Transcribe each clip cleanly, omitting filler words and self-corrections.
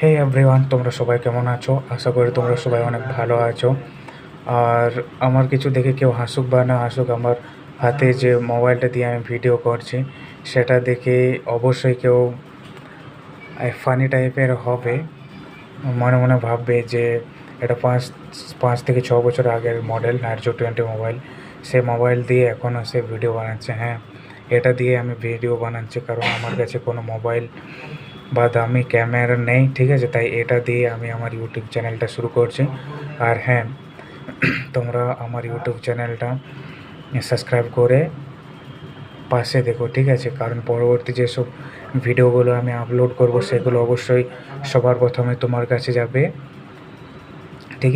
হে everyone, তোমরা সবাই কেমন আছো? আশা করি তোমরা সবাই অনেক ভালো আছো। আর আমার কিছু দেখে কেউ হাসুক বা না হাসুক, আমার হাতে যে মোবাইলটা দিয়ে আমি ভিডিও করছি সেটা দেখে অবশ্যই কেউ ফানি টাইপের হবে, মনে মনে ভাববে যে এটা পাঁচ পাঁচ থেকে ছ বছর আগের মডেল নার্জো 20 মোবাইল, সে মোবাইল দিয়ে এখনও সে ভিডিও বানাচ্ছে। হ্যাঁ, এটা দিয়ে আমি ভিডিও বানাচ্ছি কারণ আমার কাছে কোনো মোবাইল বা দামি ক্যামেরা নেই, ঠিক আছে? তাই এটা দিয়ে আমি আমার ইউটিউব চ্যানেলটা শুরু করছি। আর হ্যাঁ, তোমরা আমার ইউটিউব চ্যানেলটা সাবস্ক্রাইব করে পাশে দেখো, ঠিক আছে? কারণ পরবর্তী যেসব ভিডিওগুলো আমি আপলোড করব সেগুলো অবশ্যই সবার প্রথমে তোমার কাছে যাবে, ঠিক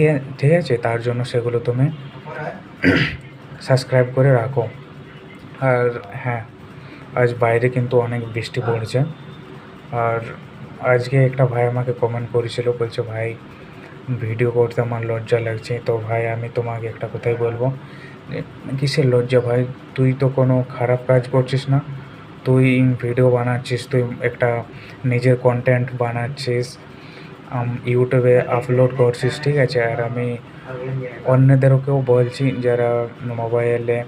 আছে? তার জন্য সেগুলো তুমি সাবস্ক্রাইব করে রাখো। আর হ্যাঁ, আজ বাইরে কিন্তু অনেক বৃষ্টি পড়ছে। আর আজকে একটা ভাই আমাকে কমেন্ট করেছিল, বলছে ভাই ভিডিও করতে আমার লজ্জা লাগছে। তো ভাই আমি তোমাকে একটা কথাই বলবো, কিসের লজ্জা ভাই? তুই তো কোনো খারাপ কাজ করছিস না, তুই ভিডিও বানাচ্ছিস, তুই একটা নিজের কন্টেন্ট বানাচ্ছিস, ইউটিউবে আপলোড করছিস, ঠিক আছে? আর আমি অন্যদেরকেও বলছি যারা মোবাইলে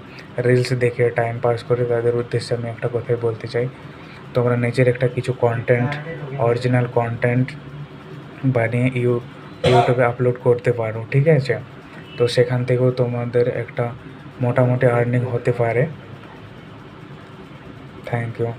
রিলস দেখে টাইম পাস করে, তাদের উদ্দেশ্যে আমি একটা কথাই বলতে চাই, তোমরা নিজের একটা কিছু কন্টেন্ট, অরিজিনাল কন্টেন্ট বানিয়ে ইউটিউবে আপলোড করতে পারো, ঠিক আছে? তো সেখান থেকেও তোমাদের একটা মোটামুটি আর্নিং হতে পারে। Thank you.